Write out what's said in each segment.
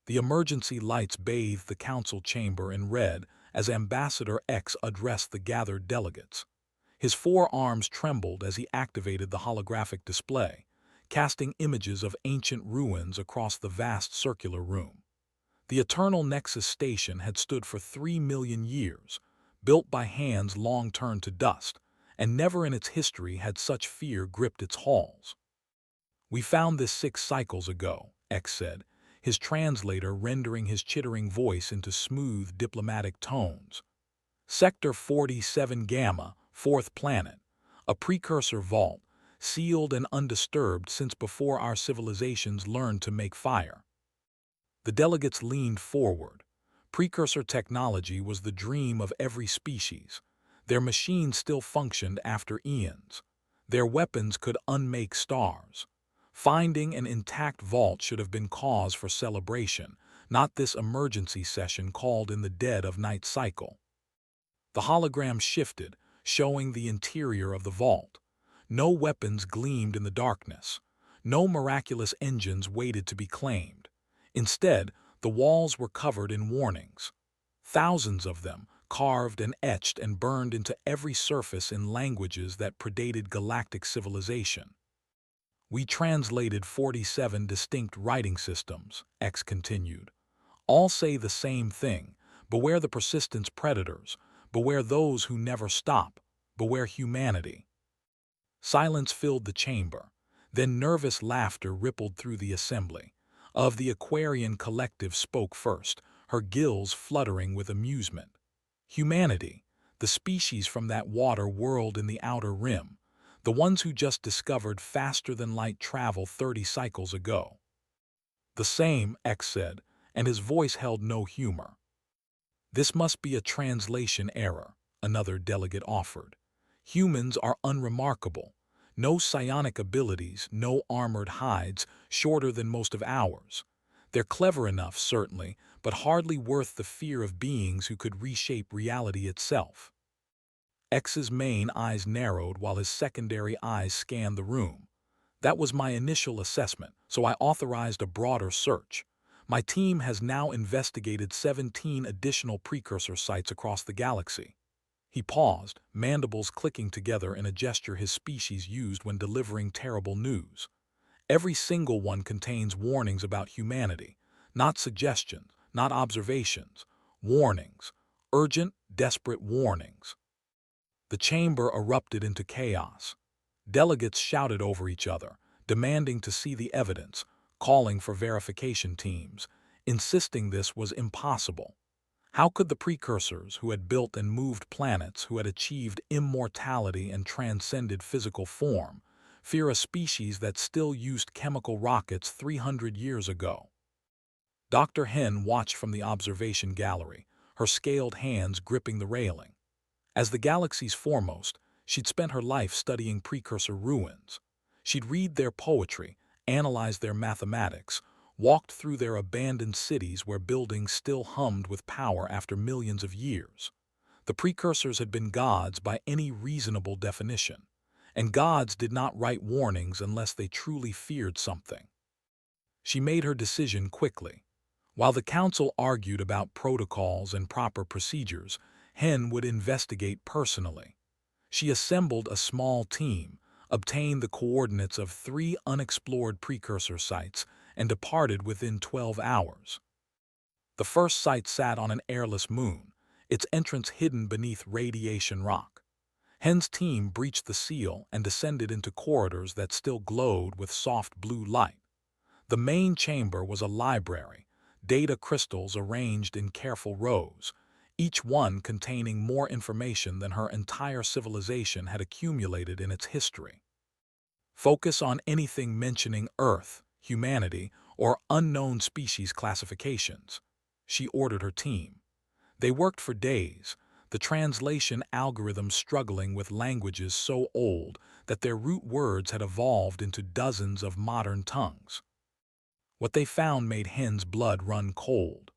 The emergency lights bathed the council chamber in red as Ambassador X addressed the gathered delegates. His forearms trembled as he activated the holographic display, casting images of ancient ruins across the vast circular room. The Eternal Nexus Station had stood for 3 million years, built by hands long turned to dust, and never in its history had such fear gripped its halls. "We found this 6 cycles ago," X said, his translator rendering his chittering voice into smooth diplomatic tones. "Sector 47 Gamma, 4th planet, a precursor vault, sealed and undisturbed since before our civilizations learned to make fire." The delegates leaned forward. Precursor technology was the dream of every species. Their machines still functioned after eons. Their weapons could unmake stars. Finding an intact vault should have been cause for celebration, not this emergency session called in the dead of night cycle. The hologram shifted, showing the interior of the vault. No weapons gleamed in the darkness. No miraculous engines waited to be claimed. Instead, the walls were covered in warnings. Thousands of them, carved and etched and burned into every surface in languages that predated galactic civilization. "We translated 47 distinct writing systems," X continued. "All say the same thing: beware the persistence predators, beware those who never stop, beware humanity." Silence filled the chamber. Then nervous laughter rippled through the assembly. Of the Aquarian collective spoke first, her gills fluttering with amusement. "Humanity, the species from that water world in the outer rim, the ones who just discovered faster-than-light travel 30 cycles ago." "The same," X said, and his voice held no humor. "This must be a translation error," another delegate offered. "Humans are unremarkable. No psionic abilities, no armored hides, shorter than most of ours. They're clever enough, certainly, but hardly worth the fear of beings who could reshape reality itself." X's main eyes narrowed while his secondary eyes scanned the room. "That was my initial assessment, so I authorized a broader search. My team has now investigated 17 additional precursor sites across the galaxy." He paused, mandibles clicking together in a gesture his species used when delivering terrible news. "Every single one contains warnings about humanity, not suggestions, not observations. Warnings. Urgent, desperate warnings." The chamber erupted into chaos. Delegates shouted over each other, demanding to see the evidence, calling for verification teams, insisting this was impossible. How could the precursors, who had built and moved planets, who had achieved immortality and transcended physical form, fear a species that still used chemical rockets 300 years ago? Dr. Hen watched from the observation gallery, her scaled hands gripping the railing. As the galaxy's foremost, she'd spent her life studying precursor ruins. She'd read their poetry, analyzed their mathematics, walked through their abandoned cities where buildings still hummed with power after millions of years. The precursors had been gods by any reasonable definition, and gods did not write warnings unless they truly feared something. She made her decision quickly. While the council argued about protocols and proper procedures, Hen would investigate personally. She assembled a small team, obtained the coordinates of 3 unexplored precursor sites, and departed within 12 hours. The first site sat on an airless moon, its entrance hidden beneath radiation rock. Hen's team breached the seal and descended into corridors that still glowed with soft blue light. The main chamber was a library, data crystals arranged in careful rows, each one containing more information than her entire civilization had accumulated in its history. "Focus on anything mentioning Earth, humanity, or unknown species classifications," she ordered her team. They worked for days, the translation algorithms struggling with languages so old that their root words had evolved into dozens of modern tongues. What they found made Hen's blood run cold.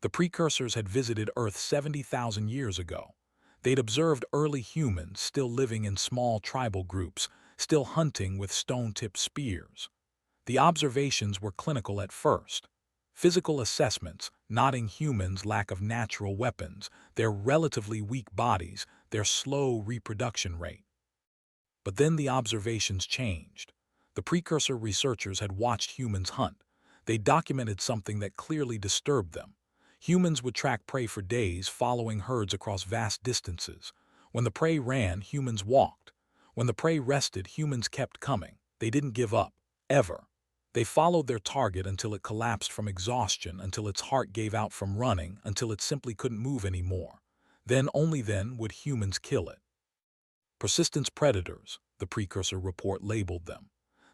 The precursors had visited Earth 70,000 years ago. They'd observed early humans still living in small tribal groups, still hunting with stone-tipped spears. The observations were clinical at first. Physical assessments, noting humans' lack of natural weapons, their relatively weak bodies, their slow reproduction rate. But then the observations changed. The precursor researchers had watched humans hunt. They documented something that clearly disturbed them. Humans would track prey for days, following herds across vast distances. When the prey ran, humans walked. When the prey rested, humans kept coming. They didn't give up, ever. They followed their target until it collapsed from exhaustion, until its heart gave out from running, until it simply couldn't move anymore. Then, only then, would humans kill it. Persistence predators, the precursor report labeled them.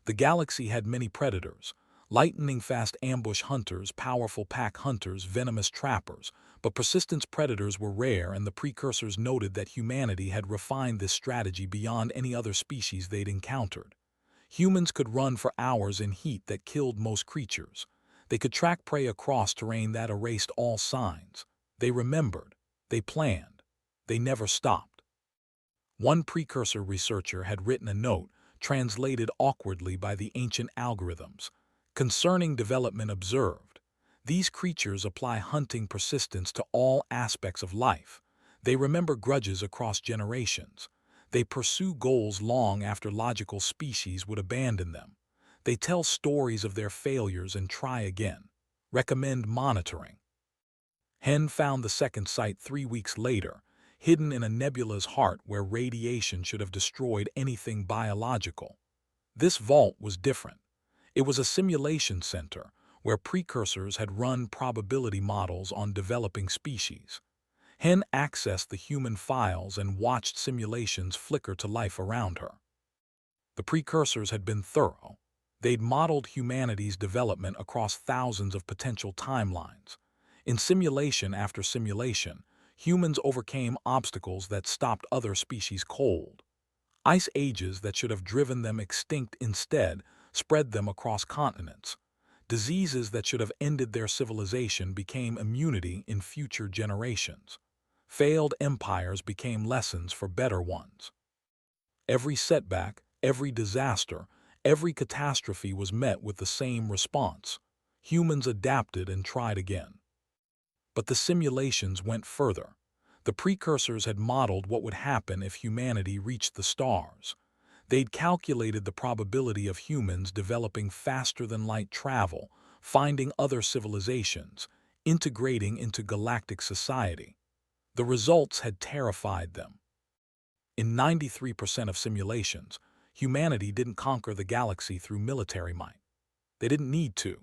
The galaxy had many predators, lightning-fast ambush hunters, powerful pack hunters, venomous trappers, but persistence predators were rare, and the precursors noted that humanity had refined this strategy beyond any other species they'd encountered. Humans could run for hours in heat that killed most creatures. They could track prey across terrain that erased all signs. They remembered. They planned. They never stopped. One precursor researcher had written a note, translated awkwardly by the ancient algorithms. Concerning development observed, these creatures apply hunting persistence to all aspects of life. They remember grudges across generations. They pursue goals long after logical species would abandon them. They tell stories of their failures and try again. Recommend monitoring. Hen found the second site 3 weeks later, hidden in a nebula's heart where radiation should have destroyed anything biological. This vault was different. It was a simulation center where precursors had run probability models on developing species. Hen accessed the human files and watched simulations flicker to life around her. The precursors had been thorough. They'd modeled humanity's development across thousands of potential timelines. In simulation after simulation, humans overcame obstacles that stopped other species cold. Ice ages that should have driven them extinct instead spread them across continents. Diseases that should have ended their civilization became immunity in future generations. Failed empires became lessons for better ones. Every setback, every disaster, every catastrophe was met with the same response. Humans adapted and tried again. But the simulations went further. The precursors had modeled what would happen if humanity reached the stars. They'd calculated the probability of humans developing faster-than-light travel, finding other civilizations, integrating into galactic society. The results had terrified them. In 93% of simulations, humanity didn't conquer the galaxy through military might. They didn't need to.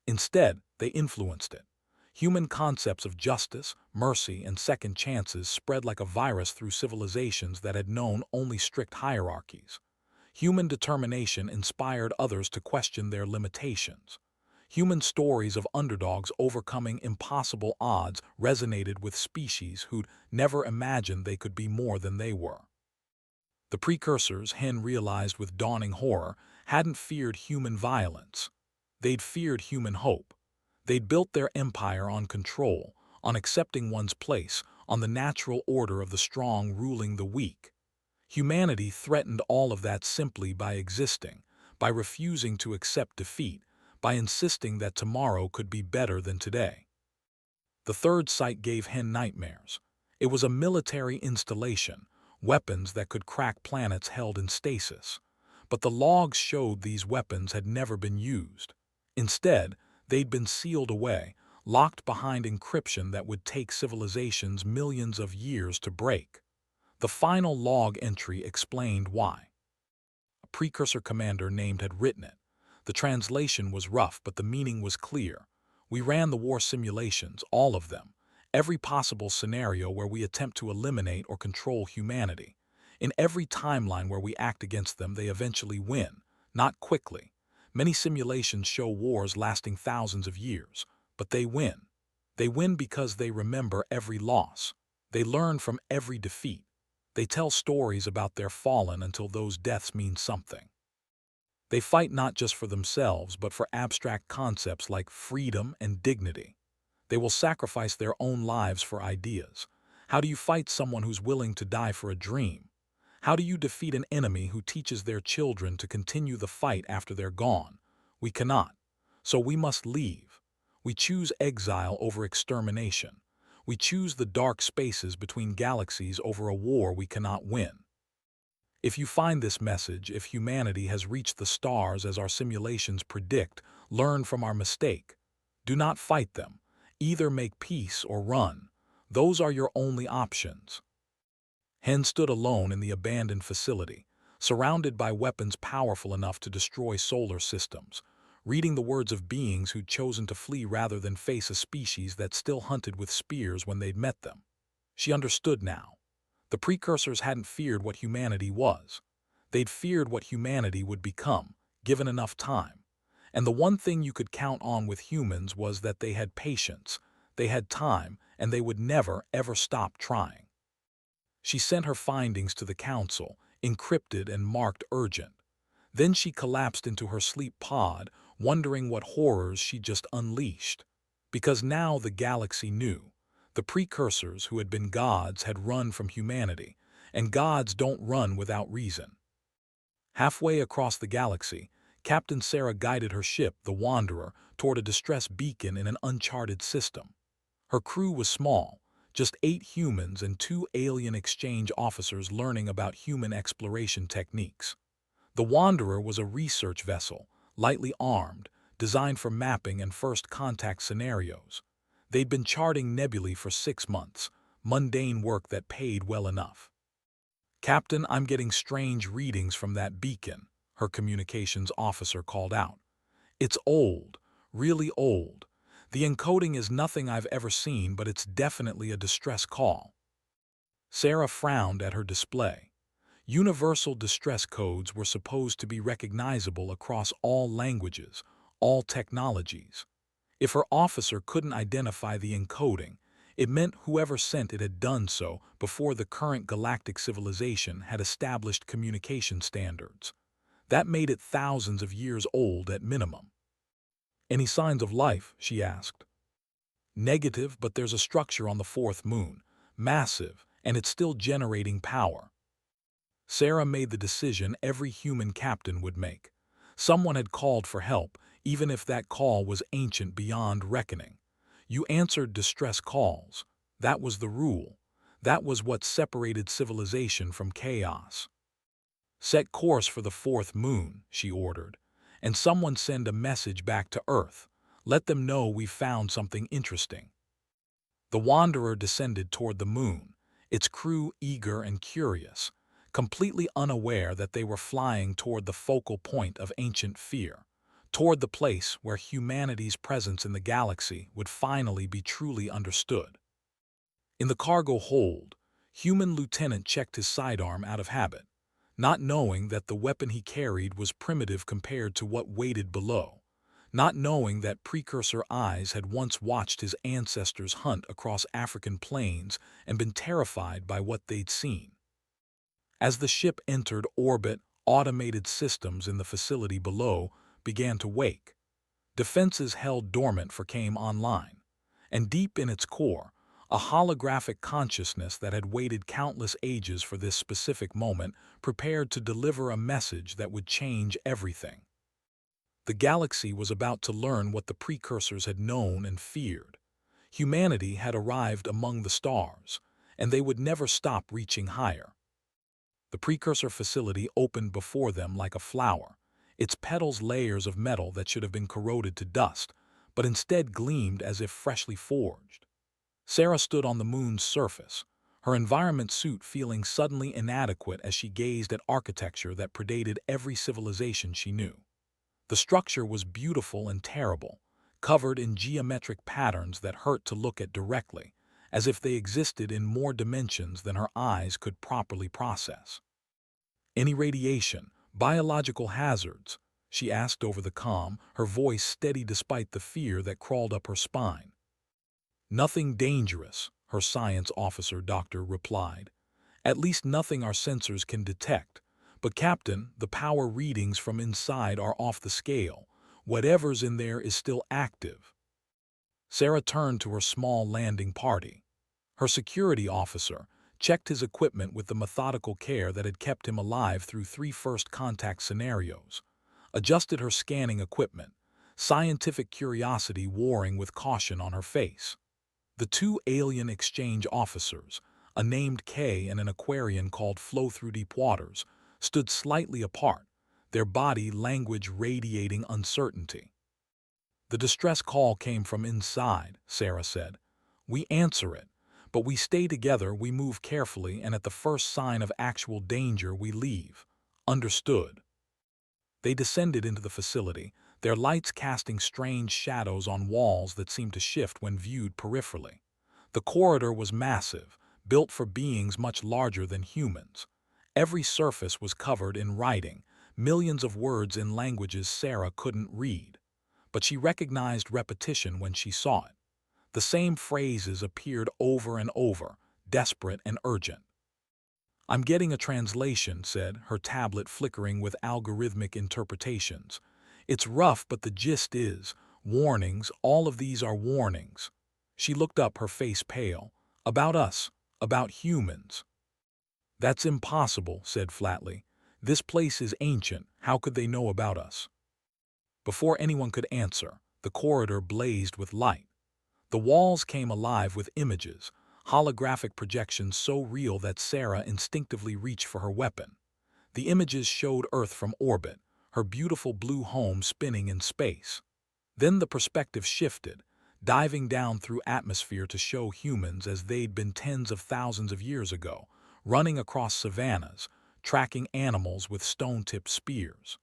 Instead, they influenced it. Human concepts of justice, mercy, and second chances spread like a virus through civilizations that had known only strict hierarchies. Human determination inspired others to question their limitations. Human stories of underdogs overcoming impossible odds resonated with species who'd never imagined they could be more than they were. The precursors, Hen realized with dawning horror, hadn't feared human violence. They'd feared human hope. They'd built their empire on control, on accepting one's place, on the natural order of the strong ruling the weak. Humanity threatened all of that simply by existing, by refusing to accept defeat, by insisting that tomorrow could be better than today. The third site gave Hen nightmares. It was a military installation, weapons that could crack planets held in stasis. But the logs showed these weapons had never been used. Instead, they'd been sealed away, locked behind encryption that would take civilizations millions of years to break. The final log entry explained why. A precursor commander named had written it. The translation was rough, but the meaning was clear. We ran the war simulations, all of them, every possible scenario where we attempt to eliminate or control humanity. In every timeline where we act against them, they eventually win, not quickly. Many simulations show wars lasting thousands of years, but they win. They win because they remember every loss. They learn from every defeat. They tell stories about their fallen until those deaths mean something. They fight not just for themselves, but for abstract concepts like freedom and dignity. They will sacrifice their own lives for ideas. How do you fight someone who's willing to die for a dream? How do you defeat an enemy who teaches their children to continue the fight after they're gone? We cannot. So we must leave. We choose exile over extermination. We choose the dark spaces between galaxies over a war we cannot win. If you find this message, if humanity has reached the stars as our simulations predict, learn from our mistake. Do not fight them. Either make peace or run. Those are your only options. Hen stood alone in the abandoned facility, surrounded by weapons powerful enough to destroy solar systems, reading the words of beings who'd chosen to flee rather than face a species that still hunted with spears when they'd met them. She understood now. The precursors hadn't feared what humanity was. They'd feared what humanity would become, given enough time. And the one thing you could count on with humans was that they had patience, they had time, and they would never, ever stop trying. She sent her findings to the council, encrypted and marked urgent. Then she collapsed into her sleep pod, wondering what horrors she'd just unleashed. Because now the galaxy knew. The precursors who had been gods had run from humanity, and gods don't run without reason. Halfway across the galaxy, Captain Sarah guided her ship, the Wanderer, toward a distress beacon in an uncharted system. Her crew was small, just 8 humans and 2 alien exchange officers learning about human exploration techniques. The Wanderer was a research vessel, lightly armed, designed for mapping and first contact scenarios. They'd been charting nebulae for 6 months, mundane work that paid well enough. "Captain, I'm getting strange readings from that beacon," her communications officer called out. "It's old, really old. The encoding is nothing I've ever seen, but it's definitely a distress call." Sarah frowned at her display. Universal distress codes were supposed to be recognizable across all languages, all technologies. If her officer couldn't identify the encoding, it meant whoever sent it had done so before the current galactic civilization had established communication standards. That made it thousands of years old at minimum. "Any signs of life?" she asked. "Negative, but there's a structure on the 4th moon. Massive, and it's still generating power." Sarah made the decision every human captain would make. Someone had called for help, even if that call was ancient beyond reckoning. You answered distress calls. That was the rule. That was what separated civilization from chaos. "Set course for the 4th moon," she ordered, "and someone send a message back to Earth. Let them know we've found something interesting." The Wanderer descended toward the moon, its crew eager and curious, completely unaware that they were flying toward the focal point of ancient fear, toward the place where humanity's presence in the galaxy would finally be truly understood. In the cargo hold, human lieutenant checked his sidearm out of habit, not knowing that the weapon he carried was primitive compared to what waited below, not knowing that precursor eyes had once watched his ancestors hunt across African plains and been terrified by what they'd seen. As the ship entered orbit, automated systems in the facility below began to wake. Defenses held dormant came online, and deep in its core, a holographic consciousness that had waited countless ages for this specific moment prepared to deliver a message that would change everything. The galaxy was about to learn what the precursors had known and feared. Humanity had arrived among the stars, and they would never stop reaching higher. The precursor facility opened before them like a flower, its petals layers of metal that should have been corroded to dust, but instead gleamed as if freshly forged. Sarah stood on the moon's surface, her environment suit feeling suddenly inadequate as she gazed at architecture that predated every civilization she knew. The structure was beautiful and terrible, covered in geometric patterns that hurt to look at directly, as if they existed in more dimensions than her eyes could properly process. "Any radiation, biological hazards?" she asked over the comm, her voice steady despite the fear that crawled up her spine. "Nothing dangerous," her science officer doctor replied. "At least nothing our sensors can detect. But Captain, the power readings from inside are off the scale. Whatever's in there is still active." Sarah turned to her small landing party. Her security officer checked his equipment with the methodical care that had kept him alive through 3 first contact scenarios, adjusted her scanning equipment, scientific curiosity warring with caution on her face. The two alien exchange officers, a named K and an Aquarian called Flow Through Deep Waters, stood slightly apart, their body language radiating uncertainty. "The distress call came from inside," Sarah said. "We answer it, but we stay together, we move carefully, and at the first sign of actual danger we leave. Understood?" They descended into the facility, their lights casting strange shadows on walls that seemed to shift when viewed peripherally. The corridor was massive, built for beings much larger than humans. Every surface was covered in writing, millions of words in languages Sarah couldn't read. But she recognized repetition when she saw it. The same phrases appeared over and over, desperate and urgent. "I'm getting a translation," said, her tablet flickering with algorithmic interpretations. "It's rough, but the gist is, warnings, all of these are warnings." She looked up, her face pale. "About us, about humans." "That's impossible," said flatly. "This place is ancient, how could they know about us?" Before anyone could answer, the corridor blazed with light. The walls came alive with images, holographic projections so real that Sarah instinctively reached for her weapon. The images showed Earth from orbit, her beautiful blue home spinning in space. Then the perspective shifted, diving down through atmosphere to show humans as they'd been tens of thousands of years ago, running across savannas, tracking animals with stone-tipped spears.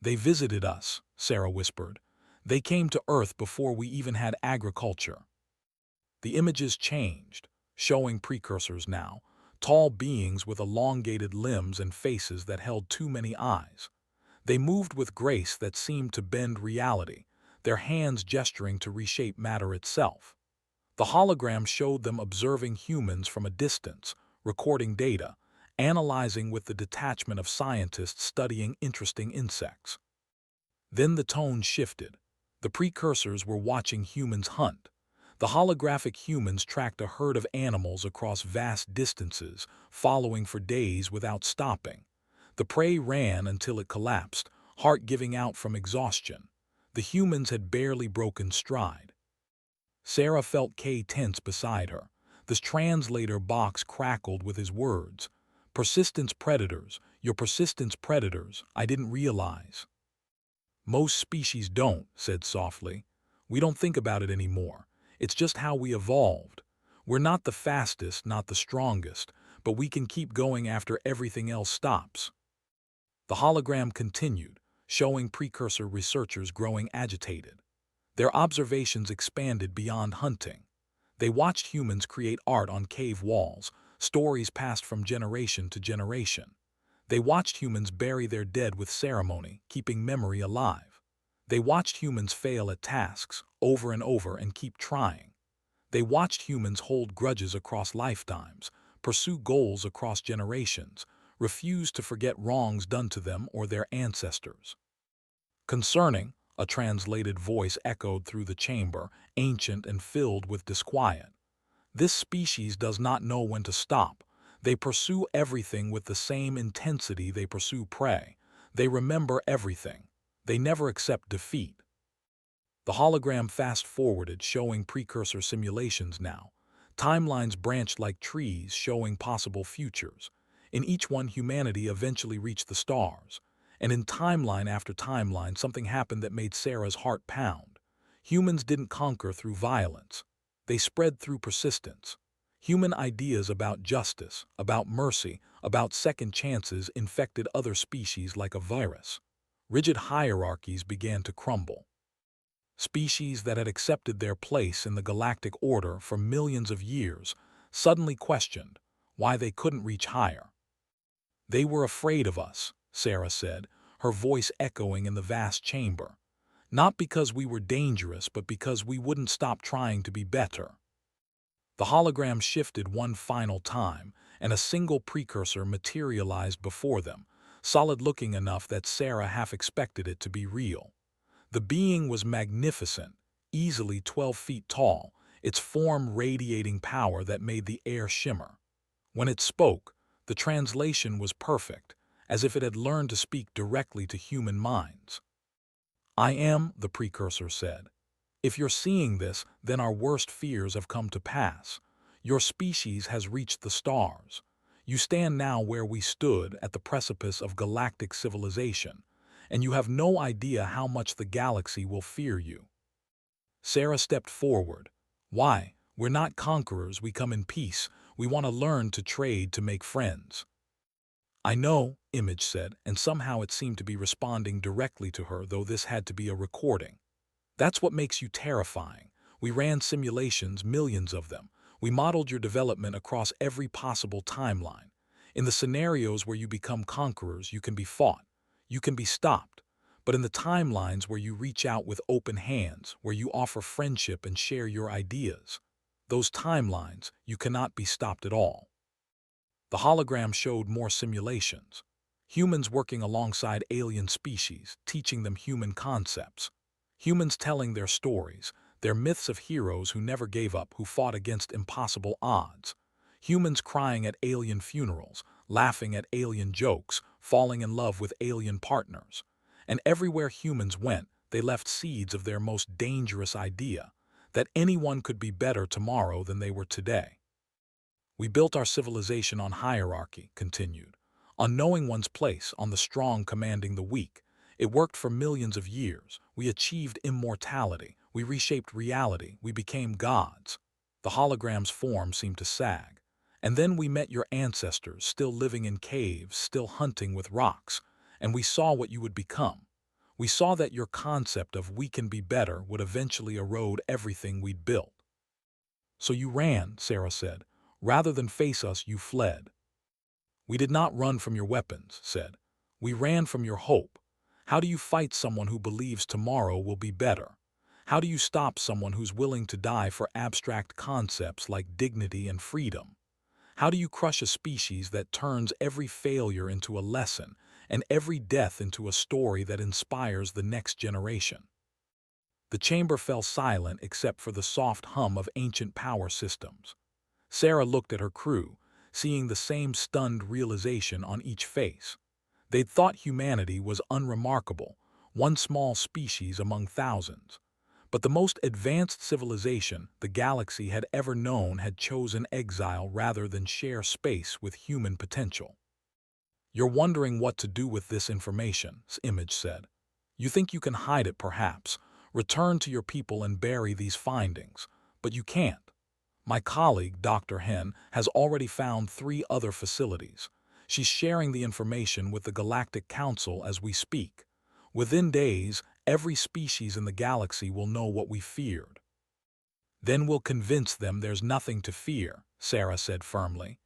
"They visited us," Sarah whispered. "They came to Earth before we even had agriculture." The images changed, showing precursors now, tall beings with elongated limbs and faces that held too many eyes. They moved with grace that seemed to bend reality, their hands gesturing to reshape matter itself. The hologram showed them observing humans from a distance, recording data, analyzing with the detachment of scientists studying interesting insects. Then the tone shifted. The precursors were watching humans hunt. The holographic humans tracked a herd of animals across vast distances, following for days without stopping. The prey ran until it collapsed, heart giving out from exhaustion. The humans had barely broken stride. Sarah felt Kay tense beside her. The translator box crackled with his words. "Persistence predators, your persistence predators, I didn't realize." "Most species don't," said softly. "We don't think about it anymore. It's just how we evolved. We're not the fastest, not the strongest, but we can keep going after everything else stops." The hologram continued, showing precursor researchers growing agitated. Their observations expanded beyond hunting. They watched humans create art on cave walls, stories passed from generation to generation. They watched humans bury their dead with ceremony, keeping memory alive. They watched humans fail at tasks, over and over, and keep trying. They watched humans hold grudges across lifetimes, pursue goals across generations, refuse to forget wrongs done to them or their ancestors. "Concerning," a translated voice echoed through the chamber, ancient and filled with disquiet. "This species does not know when to stop. They pursue everything with the same intensity they pursue prey. They remember everything. They never accept defeat." The hologram fast-forwarded, showing precursor simulations now. Timelines branched like trees, showing possible futures. In each one, humanity eventually reached the stars. And in timeline after timeline, something happened that made Sarah's heart pound. Humans didn't conquer through violence. They spread through persistence. Human ideas about justice, about mercy, about second chances infected other species like a virus. Rigid hierarchies began to crumble. Species that had accepted their place in the galactic order for millions of years suddenly questioned why they couldn't reach higher. "They were afraid of us," Sarah said, her voice echoing in the vast chamber. "Not because we were dangerous, but because we wouldn't stop trying to be better." The hologram shifted one final time, and a single precursor materialized before them, solid-looking enough that Sarah half expected it to be real. The being was magnificent, easily 12 feet tall, its form radiating power that made the air shimmer. When it spoke, the translation was perfect, as if it had learned to speak directly to human minds. "I am," the precursor said. "If you're seeing this, then our worst fears have come to pass. Your species has reached the stars. You stand now where we stood, at the precipice of galactic civilization, and you have no idea how much the galaxy will fear you." Sarah stepped forward. "Why? We're not conquerors, we come in peace. We want to learn to trade, to make friends." "I know," Image said, and somehow it seemed to be responding directly to her, though this had to be a recording. "That's what makes you terrifying. We ran simulations, millions of them. We modeled your development across every possible timeline. In the scenarios where you become conquerors, you can be fought. You can be stopped. But in the timelines where you reach out with open hands, where you offer friendship and share your ideas, those timelines, you cannot be stopped at all." The hologram showed more simulations. Humans working alongside alien species, teaching them human concepts. Humans telling their stories, their myths of heroes who never gave up, who fought against impossible odds. Humans crying at alien funerals, laughing at alien jokes, falling in love with alien partners. And everywhere humans went, they left seeds of their most dangerous idea, that anyone could be better tomorrow than they were today. "We built our civilization on hierarchy," continued, "on knowing one's place, on the strong commanding the weak. It worked for millions of years. We achieved immortality. We reshaped reality. We became gods." The hologram's form seemed to sag. "And then we met your ancestors, still living in caves, still hunting with rocks, and we saw what you would become. We saw that your concept of 'we can be better' would eventually erode everything we'd built." "So you ran," Sarah said. "Rather than face us, you fled." "We did not run from your weapons," said. "We ran from your hope. How do you fight someone who believes tomorrow will be better? How do you stop someone who's willing to die for abstract concepts like dignity and freedom? How do you crush a species that turns every failure into a lesson and every death into a story that inspires the next generation?" The chamber fell silent except for the soft hum of ancient power systems. Sarah looked at her crew, seeing the same stunned realization on each face. They'd thought humanity was unremarkable, one small species among thousands. But the most advanced civilization the galaxy had ever known had chosen exile rather than share space with human potential. "You're wondering what to do with this information," Image said. "You think you can hide it perhaps, return to your people and bury these findings, but you can't. My colleague, Dr. Hen, has already found 3 other facilities. She's sharing the information with the Galactic Council as we speak. Within days, every species in the galaxy will know what we feared." "Then we'll convince them there's nothing to fear," Sarah said firmly.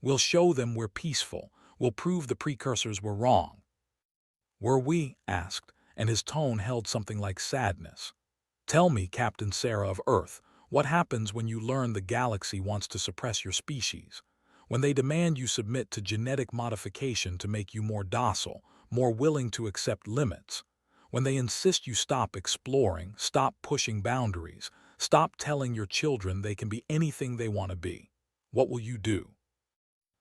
"We'll show them we're peaceful. We'll prove the precursors were wrong." "Were we?" asked, and his tone held something like sadness. "Tell me, Captain Sarah of Earth, what happens when you learn the galaxy wants to suppress your species? When they demand you submit to genetic modification to make you more docile, more willing to accept limits? When they insist you stop exploring, stop pushing boundaries, stop telling your children they can be anything they want to be? What will you do?"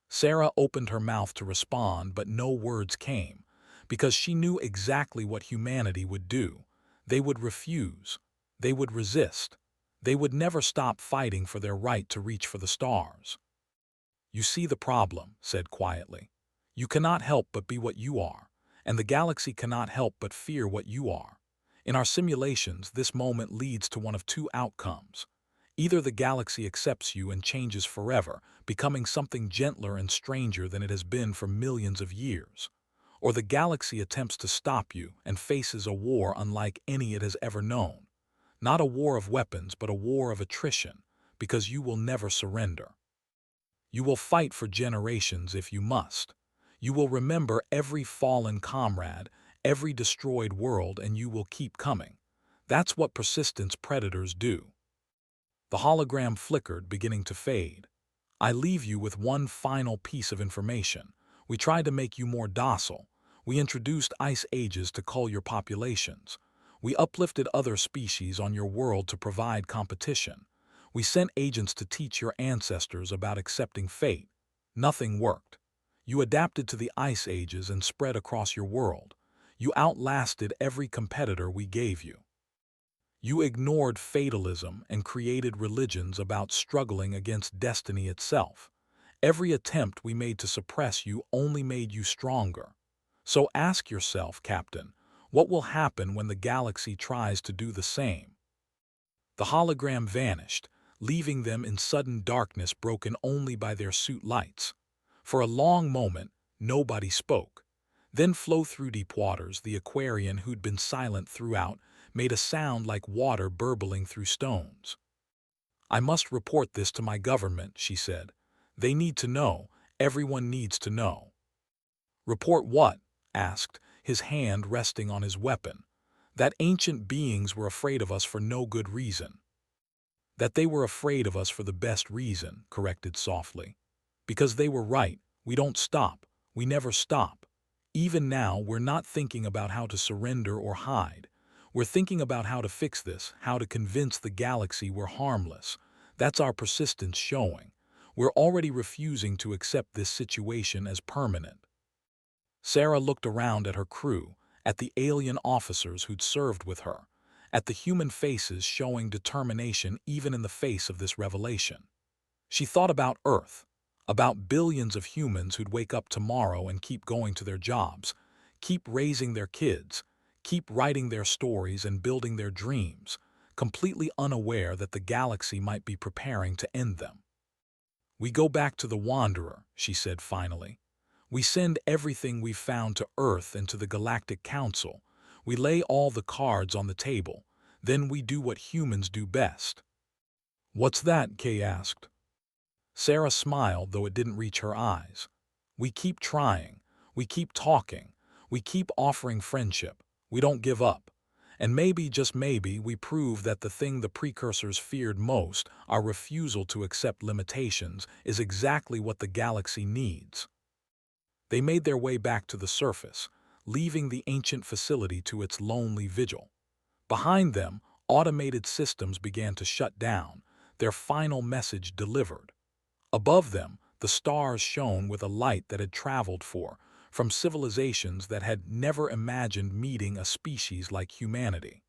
Sarah opened her mouth to respond, but no words came, because she knew exactly what humanity would do. They would refuse. They would resist. They would never stop fighting for their right to reach for the stars. "You see the problem," said quietly. "You cannot help but be what you are, and the galaxy cannot help but fear what you are. In our simulations, this moment leads to one of 2 outcomes. Either the galaxy accepts you and changes forever, becoming something gentler and stranger than it has been for millions of years, or the galaxy attempts to stop you and faces a war unlike any it has ever known. Not a war of weapons, but a war of attrition, because you will never surrender. You will fight for generations if you must. You will remember every fallen comrade, every destroyed world, and you will keep coming. That's what persistence predators do." The hologram flickered, beginning to fade. "I leave you with one final piece of information. We tried to make you more docile. We introduced ice ages to cull your populations. We uplifted other species on your world to provide competition. We sent agents to teach your ancestors about accepting fate. Nothing worked. You adapted to the ice ages and spread across your world. You outlasted every competitor we gave you. You ignored fatalism and created religions about struggling against destiny itself. Every attempt we made to suppress you only made you stronger. So ask yourself, Captain, what will happen when the galaxy tries to do the same? The hologram vanished, leaving them in sudden darkness broken only by their suit lights. For a long moment, nobody spoke. Then Flow Through Deep Waters, the Aquarian who'd been silent throughout, made a sound like water burbling through stones. I must report this to my government, she said. They need to know. Everyone needs to know. Report what? Asked, his hand resting on his weapon. That ancient beings were afraid of us for no good reason. That they were afraid of us for the best reason, corrected softly. Because they were right, we don't stop. We never stop. Even now, we're not thinking about how to surrender or hide. We're thinking about how to fix this, how to convince the galaxy we're harmless. That's our persistence showing. We're already refusing to accept this situation as permanent. Sarah looked around at her crew, at the alien officers who'd served with her, at the human faces showing determination even in the face of this revelation. She thought about Earth, about billions of humans who'd wake up tomorrow and keep going to their jobs, keep raising their kids, keep writing their stories and building their dreams, completely unaware that the galaxy might be preparing to end them. We go back to the Wanderer, she said finally. We send everything we've found to Earth and to the Galactic Council. We lay all the cards on the table. Then we do what humans do best. What's that? Kay asked. Sarah smiled, though it didn't reach her eyes. We keep trying. We keep talking. We keep offering friendship. We don't give up. And maybe, just maybe, we prove that the thing the precursors feared most, our refusal to accept limitations, is exactly what the galaxy needs. They made their way back to the surface, leaving the ancient facility to its lonely vigil. Behind them, automated systems began to shut down, their final message delivered. Above them, the stars shone with a light that had traveled from civilizations that had never imagined meeting a species like humanity.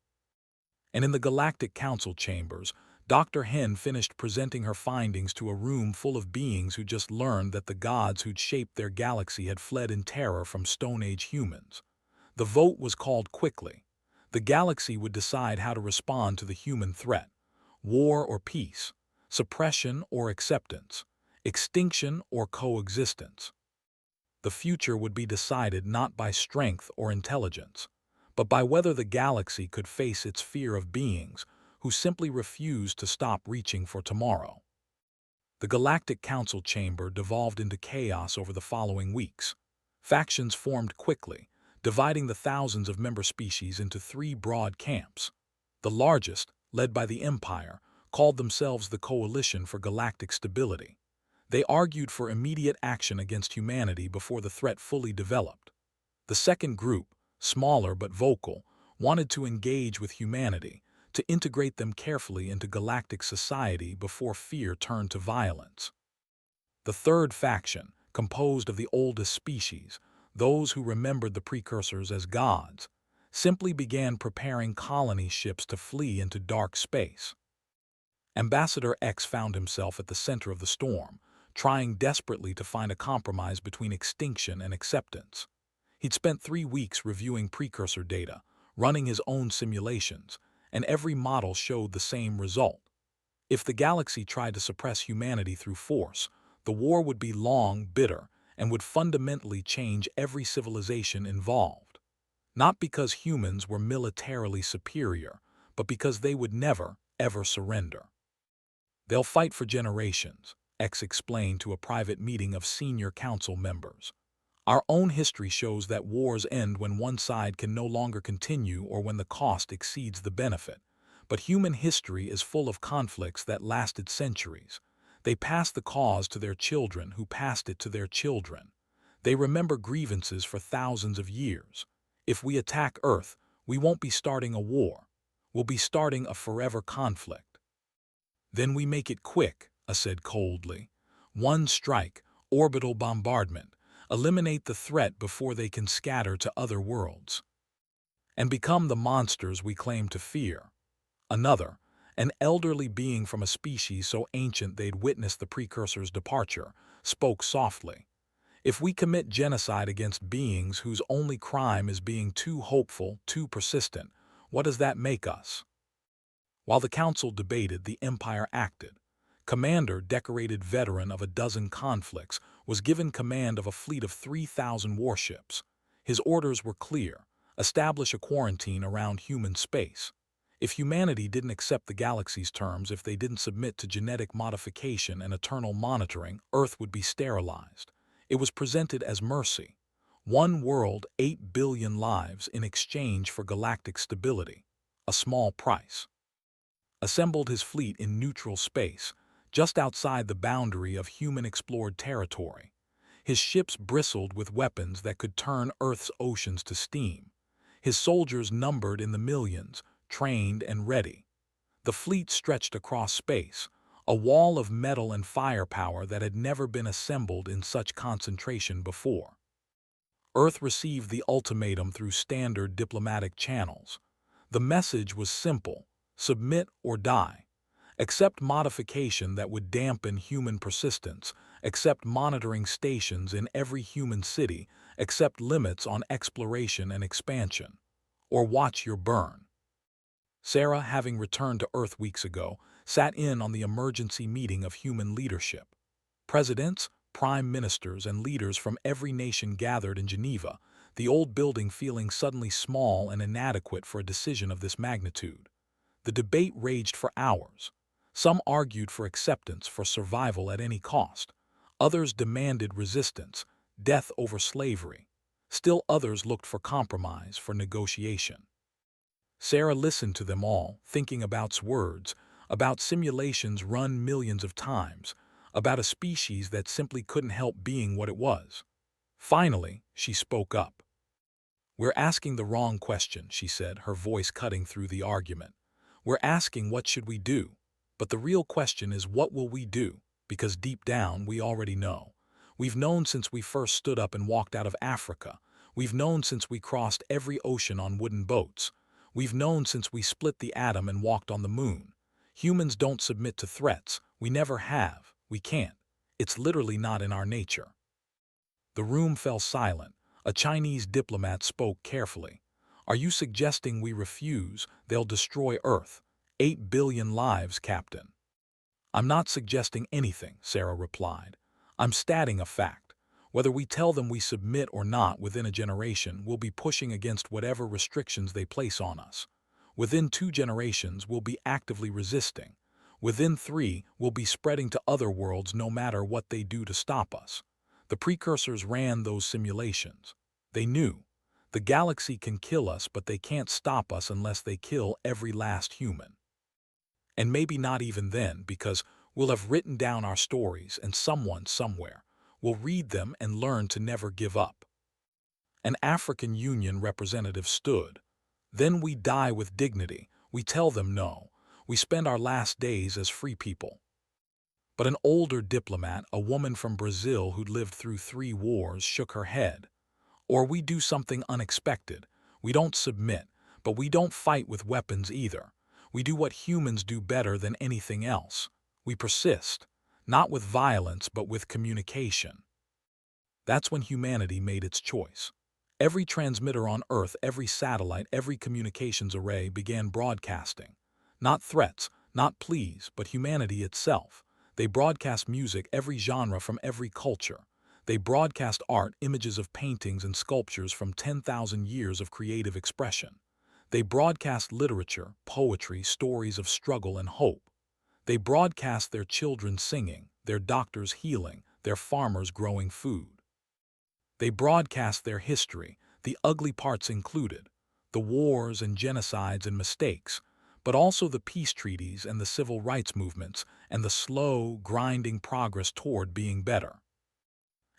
And in the Galactic Council chambers, Dr. Hen finished presenting her findings to a room full of beings who just learned that the gods who'd shaped their galaxy had fled in terror from Stone Age humans. The vote was called quickly. The galaxy would decide how to respond to the human threat: war or peace, suppression or acceptance, extinction or coexistence. The future would be decided not by strength or intelligence, but by whether the galaxy could face its fear of beings who simply refused to stop reaching for tomorrow. The Galactic Council chamber devolved into chaos over the following weeks. Factions formed quickly, dividing the thousands of member species into three broad camps. The largest, led by the Empire, called themselves the Coalition for Galactic Stability. They argued for immediate action against humanity before the threat fully developed. The second group, smaller but vocal, wanted to engage with humanity, to integrate them carefully into galactic society before fear turned to violence. The third faction, composed of the oldest species, those who remembered the precursors as gods, simply began preparing colony ships to flee into dark space. Ambassador X found himself at the center of the storm, trying desperately to find a compromise between extinction and acceptance. He'd spent 3 weeks reviewing precursor data, running his own simulations, and every model showed the same result. If the galaxy tried to suppress humanity through force, the war would be long, bitter, and would fundamentally change every civilization involved. Not because humans were militarily superior, but because they would never, ever surrender. They'll fight for generations, X explained to a private meeting of senior council members. Our own history shows that wars end when one side can no longer continue or when the cost exceeds the benefit. But human history is full of conflicts that lasted centuries. They pass the cause to their children who passed it to their children. They remember grievances for thousands of years. If we attack Earth, we won't be starting a war. We'll be starting a forever conflict. Then we make it quick, said coldly. One strike, orbital bombardment. Eliminate the threat before they can scatter to other worlds. and become the monsters we claim to fear. Another, an elderly being from a species so ancient they'd witnessed the precursor's departure, spoke softly. If we commit genocide against beings whose only crime is being too hopeful, too persistent, what does that make us? While the council debated, the Empire acted. Commander, decorated veteran of a dozen conflicts, was given command of a fleet of 3,000 warships. His orders were clear: establish a quarantine around human space. If humanity didn't accept the galaxy's terms, if they didn't submit to genetic modification and eternal monitoring, Earth would be sterilized. It was presented as mercy. One world, 8 billion lives in exchange for galactic stability. A small price. Assembled his fleet in neutral space, just outside the boundary of human-explored territory. His ships bristled with weapons that could turn Earth's oceans to steam. His soldiers numbered in the millions, trained and ready. The fleet stretched across space, a wall of metal and firepower that had never been assembled in such concentration before. Earth received the ultimatum through standard diplomatic channels. The message was simple: submit or die. Accept modification that would dampen human persistence, accept monitoring stations in every human city, accept limits on exploration and expansion, or watch your burn. Sarah, having returned to Earth weeks ago, sat in on the emergency meeting of human leadership. Presidents, prime ministers, and leaders from every nation gathered in Geneva, the old building feeling suddenly small and inadequate for a decision of this magnitude. The debate raged for hours. Some argued for acceptance, for survival at any cost. Others demanded resistance, death over slavery. Still others looked for compromise, for negotiation. Sarah listened to them all, thinking about words, about simulations run millions of times, about a species that simply couldn't help being what it was. Finally, she spoke up. "We're asking the wrong question," she said, her voice cutting through the argument. "We're asking what should we do? But the real question is, what will we do? Because deep down, we already know. We've known since we first stood up and walked out of Africa. We've known since we crossed every ocean on wooden boats. We've known since we split the atom and walked on the moon. Humans don't submit to threats. We never have. We can't. It's literally not in our nature." The room fell silent. A Chinese diplomat spoke carefully. "Are you suggesting we refuse? They'll destroy Earth. 8 billion lives, Captain." "I'm not suggesting anything," Sarah replied. "I'm stating a fact. Whether we tell them we submit or not, within a generation, we'll be pushing against whatever restrictions they place on us. Within 2 generations, we'll be actively resisting. Within 3, we'll be spreading to other worlds no matter what they do to stop us." The precursors ran those simulations. They knew. The galaxy can kill us, but they can't stop us unless they kill every last human. And maybe not even then, because we'll have written down our stories, and someone somewhere will read them and learn to never give up. An African Union representative stood. "Then we die with dignity. We tell them no. We spend our last days as free people." But an older diplomat, a woman from Brazil who'd lived through 3 wars, shook her head. "Or we do something unexpected. We don't submit, but we don't fight with weapons either. We do what humans do better than anything else. We persist, not with violence, but with communication." That's when humanity made its choice. Every transmitter on Earth, every satellite, every communications array began broadcasting. Not threats, not pleas, but humanity itself. They broadcast music, every genre from every culture. They broadcast art, images of paintings and sculptures from 10,000 years of creative expression. They broadcast literature, poetry, stories of struggle and hope. They broadcast their children singing, their doctors healing, their farmers growing food. They broadcast their history, the ugly parts included, the wars and genocides and mistakes, but also the peace treaties and the civil rights movements and the slow, grinding progress toward being better.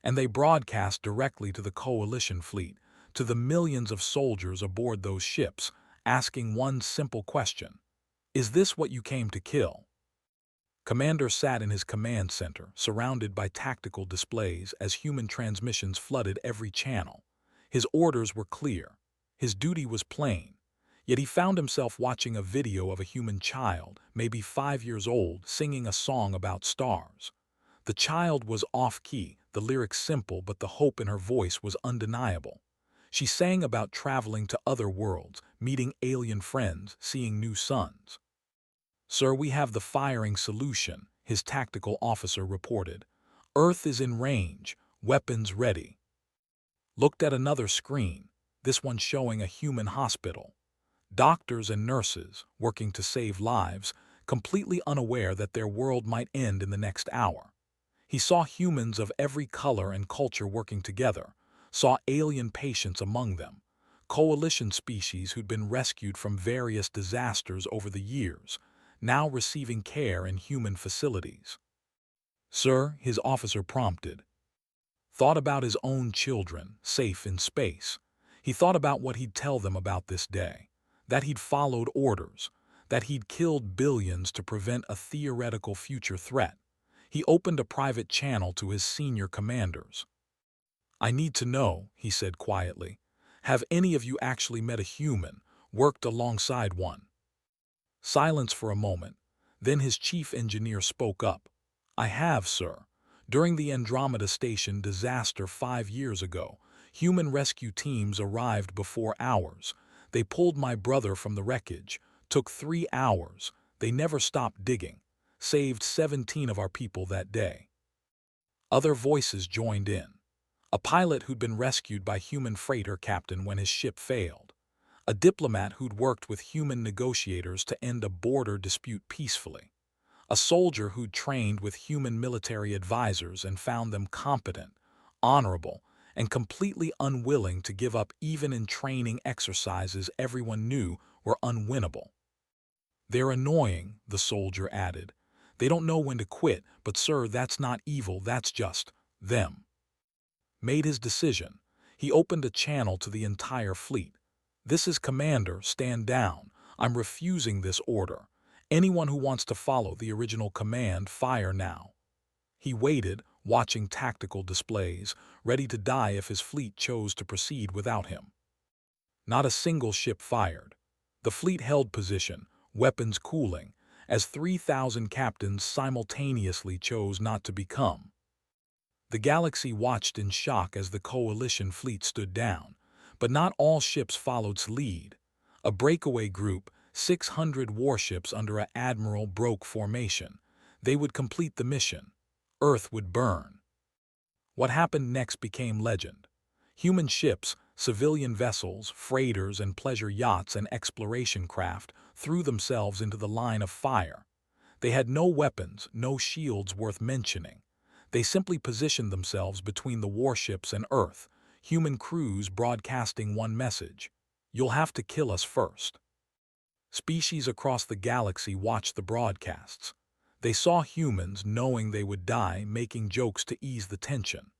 And they broadcast directly to the coalition fleet, to the millions of soldiers aboard those ships, asking one simple question: "Is this what you came to kill?" Commander sat in his command center, surrounded by tactical displays as human transmissions flooded every channel. His orders were clear: His duty was plain, yet he found himself watching a video of a human child, maybe 5 years old, singing a song about stars. The child was off-key, the lyrics simple, but the hope in her voice was undeniable. She sang about traveling to other worlds, meeting alien friends, seeing new suns. "Sir, we have the firing solution," his tactical officer reported. "Earth is in range, weapons ready." Looked at another screen, this one showing a human hospital. Doctors and nurses, working to save lives, completely unaware that their world might end in the next hour. He saw humans of every color and culture working together, saw alien patients among them, coalition species who'd been rescued from various disasters over the years, now receiving care in human facilities. "Sir," his officer prompted. Thought about his own children, safe in space. He thought about what he'd tell them about this day, that he'd followed orders, that he'd killed billions to prevent a theoretical future threat. He opened a private channel to his senior commanders. "I need to know," he said quietly. "Have any of you actually met a human, worked alongside one?" Silence for a moment. Then his chief engineer spoke up. "I have, sir. During the Andromeda Station disaster 5 years ago, human rescue teams arrived before ours. They pulled my brother from the wreckage. Took 3 hours. They never stopped digging. Saved 17 of our people that day." Other voices joined in. A pilot who'd been rescued by human freighter captain when his ship failed. A diplomat who'd worked with human negotiators to end a border dispute peacefully. A soldier who'd trained with human military advisors and found them competent, honorable, and completely unwilling to give up even in training exercises everyone knew were unwinnable. "They're annoying," the soldier added. "They don't know when to quit, but sir, that's not evil, that's just them." Made his decision. He opened a channel to the entire fleet. "This is Commander, stand down. I'm refusing this order. Anyone who wants to follow the original command, fire now." He waited, watching tactical displays, ready to die if his fleet chose to proceed without him. Not a single ship fired. The fleet held position, weapons cooling, as 3,000 captains simultaneously chose not to become. The galaxy watched in shock as the coalition fleet stood down, but not all ships followed its lead. A breakaway group, 600 warships under an admiral, broke formation. They would complete the mission. Earth would burn. What happened next became legend. Human ships, civilian vessels, freighters and pleasure yachts and exploration craft threw themselves into the line of fire. They had no weapons, no shields worth mentioning. They simply positioned themselves between the warships and Earth, human crews broadcasting one message: "You'll have to kill us first." Species across the galaxy watched the broadcasts. They saw humans, knowing they would die, making jokes to ease the tension.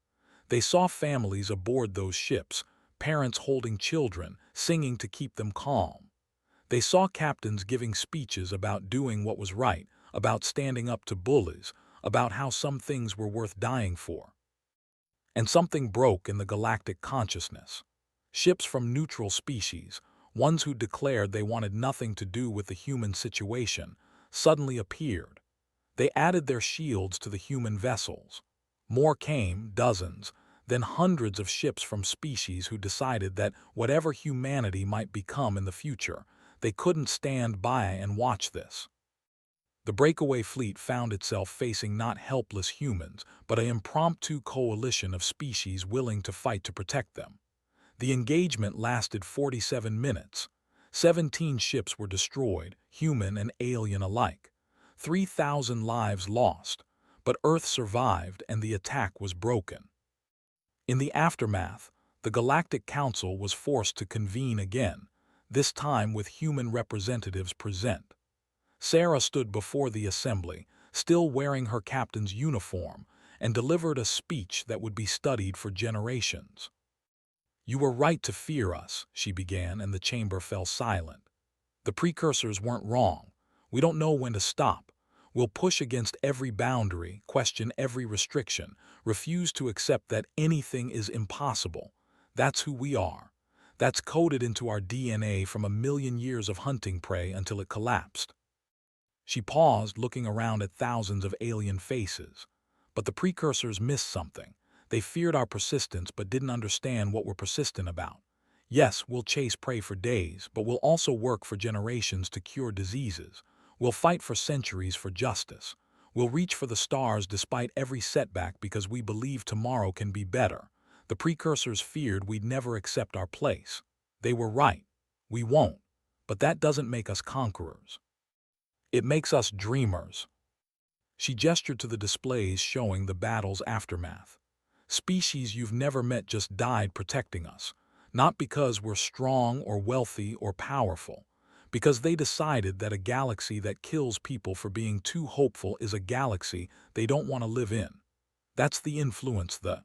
They saw families aboard those ships, parents holding children, singing to keep them calm. They saw captains giving speeches about doing what was right, about standing up to bullies, about how some things were worth dying for. And something broke in the galactic consciousness. Ships from neutral species, ones who declared they wanted nothing to do with the human situation, suddenly appeared. They added their shields to the human vessels. More came, dozens, then hundreds of ships from species who decided that whatever humanity might become in the future, they couldn't stand by and watch this. The breakaway fleet found itself facing not helpless humans, but an impromptu coalition of species willing to fight to protect them. The engagement lasted 47 minutes. 17 ships were destroyed, human and alien alike. 3,000 lives lost, but Earth survived and the attack was broken. In the aftermath, the Galactic Council was forced to convene again, this time with human representatives present. Sarah stood before the assembly, still wearing her captain's uniform, and delivered a speech that would be studied for generations. "You were right to fear us," she began, and the chamber fell silent. "The precursors weren't wrong. We don't know when to stop. We'll push against every boundary, question every restriction, refuse to accept that anything is impossible. That's who we are. That's coded into our DNA from a million years of hunting prey until it collapsed. She paused, looking around at thousands of alien faces. But the precursors missed something. They feared our persistence but didn't understand what we're persistent about. Yes, we'll chase prey for days, but we'll also work for generations to cure diseases. We'll fight for centuries for justice. We'll reach for the stars despite every setback because we believe tomorrow can be better. The precursors feared we'd never accept our place. They were right. We won't. But that doesn't make us conquerors. It makes us dreamers. She gestured to the displays showing the battle's aftermath. Species you've never met just died protecting us. Not because we're strong or wealthy or powerful. Because they decided that a galaxy that kills people for being too hopeful is a galaxy they don't want to live in. That's the influence the